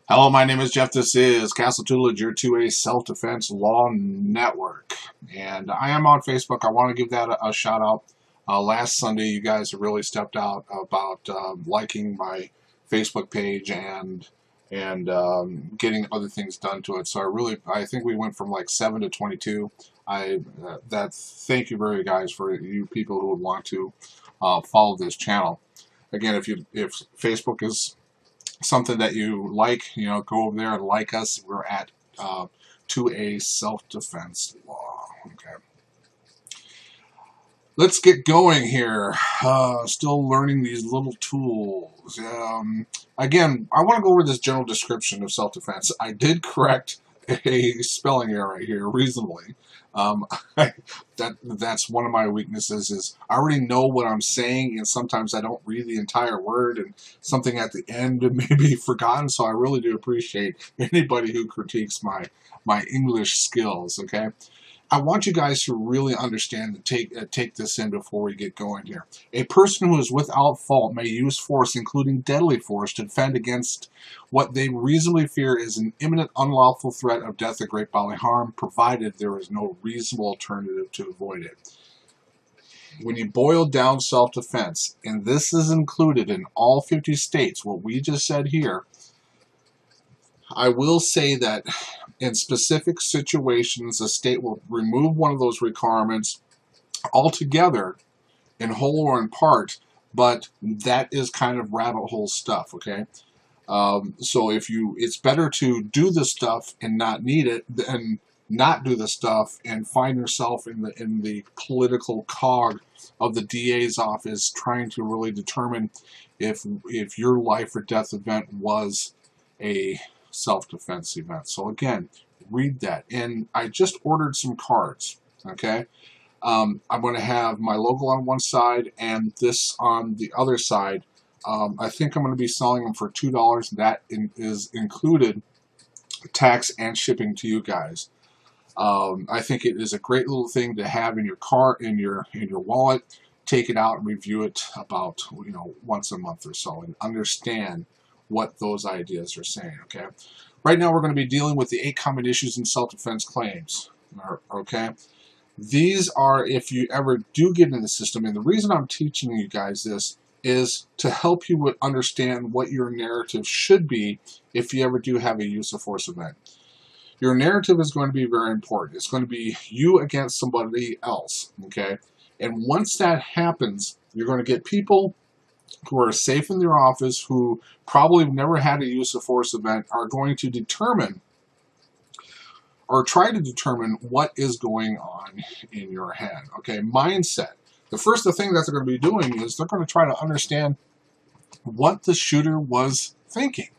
Hello, my name is Jeff. This is Castle Tutelage, your 2A Self-Defense Law Network. And I am on Facebook. I want to give that a shout out. Last Sunday, you guys have really stepped out about liking my Facebook page and getting other things done to it. So I think we went from like 7 to 22. Thank you very guys for you people who would want to follow this channel. Again, if Facebook is something that you like, go over there and like us. We're at 2A Self-Defense Law. Okay. Let's get going here. Still learning these little tools. Again, I want to go over this general description of self-defense. I did correct a spelling error right here reasonably. That's one of my weaknesses is I already know what I'm saying, and sometimes I don't read the entire word, and something at the end may be forgotten. So I really do appreciate anybody who critiques my English skills. Okay. I want you guys to really understand and take this in before we get going here. A person who is without fault may use force, including deadly force, to defend against what they reasonably fear is an imminent unlawful threat of death or great bodily harm, provided there is no reasonable alternative to avoid it. When you boil down self-defense, and this is included in all 50 states, what we just said here, I will say that in specific situations, the state will remove one of those requirements altogether, in whole or in part, but that is kind of rabbit hole stuff, okay? So it's better to do the stuff and not need it than not do the stuff and find yourself in the political cog of the DA's office trying to really determine if your life or death event was a self-defense event. So again, read that. And I just ordered some cards. Okay, I'm going to have my logo on one side and this on the other side. I think I'm going to be selling them for $2. That is included tax and shipping to you guys. I think it is a great little thing to have in your car, in your wallet. Take it out and review it about once a month or so and understand what those ideas are saying. Okay, right now we're going to be dealing with the 8 common issues in self-defense claims. Okay, these are if you ever do get in the system, and the reason I'm teaching you guys this is to help you understand what your narrative should be if you ever do have a use of force event. Your narrative is going to be very important. It's going to be you against somebody else. Okay, and once that happens, you're going to get people who are safe in their office, who probably have never had a use of force event, are going to determine or try to determine what is going on in your head. Okay, mindset. The first thing that they're going to be doing is they're going to try to understand what the shooter was thinking.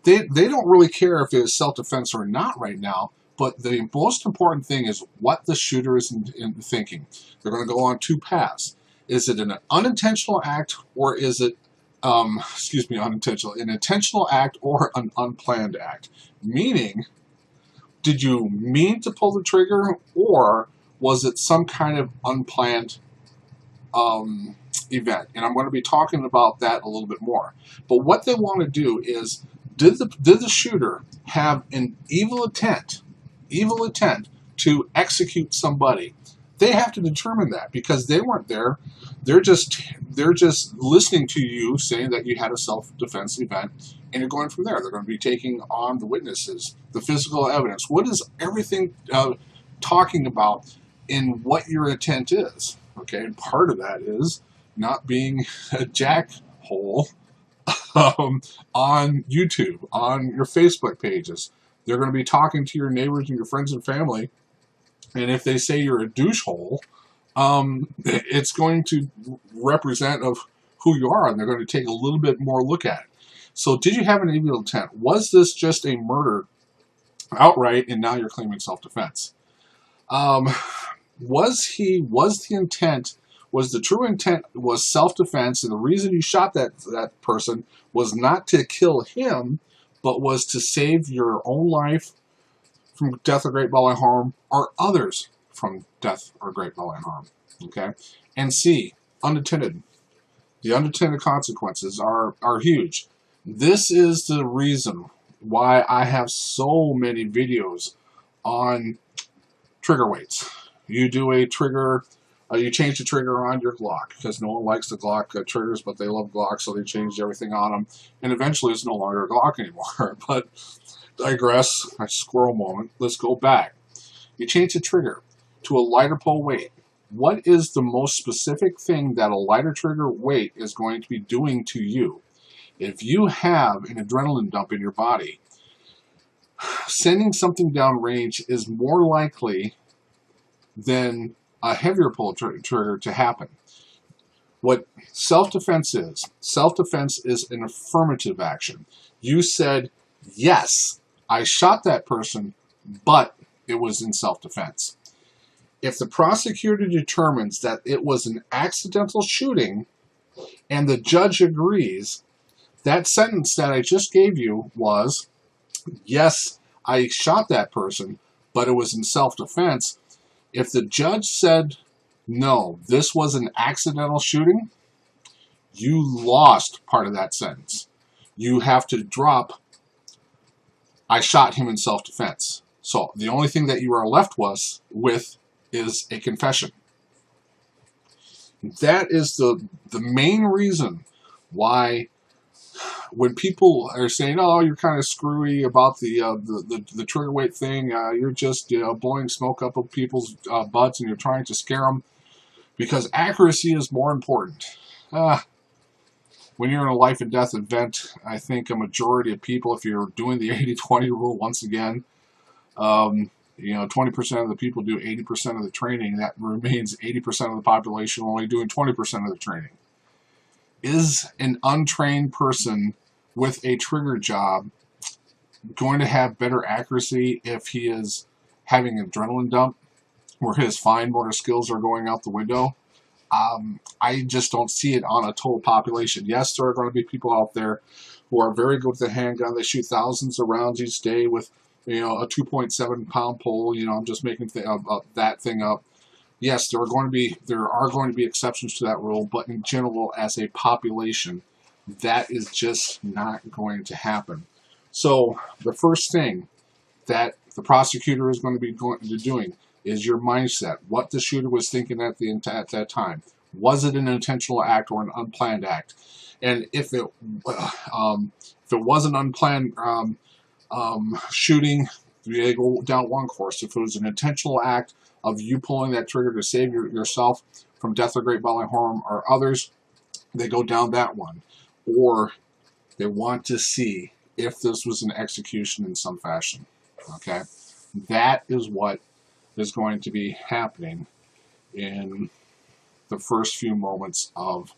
They don't really care if it's self-defense or not right now, but the most important thing is what the shooter is thinking. They're going to go on 2 paths. Is it an unintentional act, or is it, unintentional, an intentional act or an unplanned act? Meaning, did you mean to pull the trigger, or was it some kind of unplanned event? And I'm going to be talking about that a little bit more. But what they want to do is, did the shooter have an evil intent to execute somebody? They have to determine that because they weren't there. They're just listening to you saying that you had a self-defense event, and you're going from there. They're going to be taking on the witnesses, the physical evidence. What is everything talking about in what your intent is? Okay, and part of that is not being a jackhole on YouTube, on your Facebook pages. They're going to be talking to your neighbors and your friends and family. And if they say you're a douchehole, it's going to represent of who you are, and they're going to take a little bit more look at it. So did you have an evil intent? Was this just a murder outright, and now you're claiming self-defense? Was the true intent was self-defense, and the reason you shot that person was not to kill him, but was to save your own life from death or great bodily harm, or others from death or great bodily harm. Okay? And C, unintended. The unintended consequences are huge. This is the reason why I have so many videos on trigger weights. You do a trigger, you change the trigger on your Glock, because no one likes the Glock triggers, but they love Glock, so they changed everything on them, and eventually it's no longer a Glock anymore. But digress, a squirrel moment. Let's go back. You change the trigger to a lighter pull weight. What is the most specific thing that a lighter trigger weight is going to be doing to you? If you have an adrenaline dump in your body, sending something down range is more likely than a heavier pull trigger to happen. What self-defense is an affirmative action. You said, yes, I shot that person, but it was in self-defense. If the prosecutor determines that it was an accidental shooting and the judge agrees, that sentence that I just gave you was, yes, I shot that person, but it was in self-defense. If the judge said, no, this was an accidental shooting, you lost part of that sentence. You have to drop, I shot him in self-defense. So the only thing that you are left with is a confession. That is the main reason why when people are saying, oh, you're kind of screwy about the trigger weight thing, you're just blowing smoke up of people's butts and you're trying to scare them, because accuracy is more important. When you're in a life and death event, I think a majority of people, if you're doing the 80-20 rule once again, 20% of the people do 80% of the training. That remains 80% of the population only doing 20% of the training. Is an untrained person with a trigger job going to have better accuracy if he is having an adrenaline dump where his fine motor skills are going out the window? I just don't see it on a total population. Yes, there are going to be people out there who are very good with the handgun. They shoot thousands of rounds each day with a 2.7 pound pole. I'm just making that thing up. Yes, there are going to be exceptions to that rule, but in general, as a population, that is just not going to happen. So the first thing that the prosecutor is going to be doing is your mindset. What the shooter was thinking at that time. Was it an intentional act or an unplanned act? And if it was an unplanned shooting, they go down one course. If it was an intentional act of you pulling that trigger to save yourself from death or great bodily harm or others, they go down that one. Or they want to see if this was an execution in some fashion. Okay? That is what is going to be happening in the first few moments of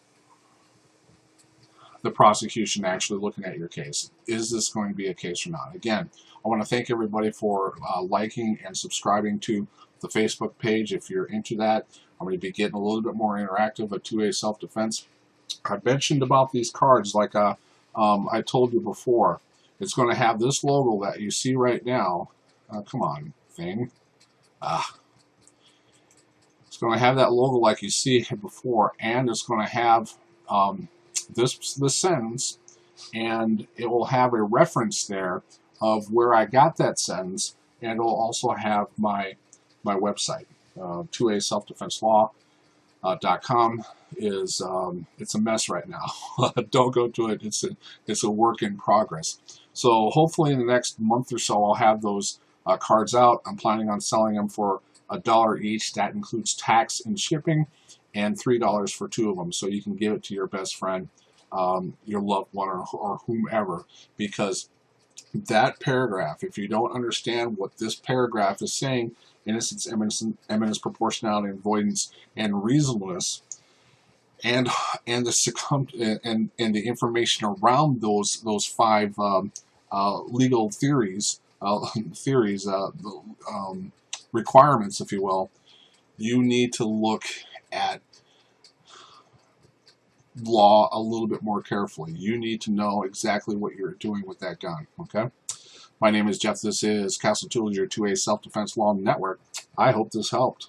the prosecution actually looking at your case. Is this going to be a case or not? Again, I want to thank everybody for liking and subscribing to the Facebook page. If you're into that, I'm going to be getting a little bit more interactive at 2A Self-Defense. I mentioned about these cards, like I told you before. It's going to have this logo that you see right now. Come on, thing. It's going to have that logo like you see before, and it's going to have this sentence, and it will have a reference there of where I got that sentence, and it will also have my website. 2A selfdefenselaw.com is it's a mess right now. Don't go to it. It's a work in progress. So hopefully in the next month or so I'll have those cards out. I'm planning on selling them for $1 each. That includes tax and shipping, and $3 for 2 of them. So you can give it to your best friend, your loved one, or whomever, because that paragraph, if you don't understand what this paragraph is saying, innocence, eminence, proportionality, avoidance, and reasonableness, and the information around those 5 legal theories, requirements, if you will, you need to look at law a little bit more carefully. You need to know exactly what you're doing with that gun. Okay. My name is Jeff. This is Castle Tools, your 2A Self-Defense Law Network. I hope this helped.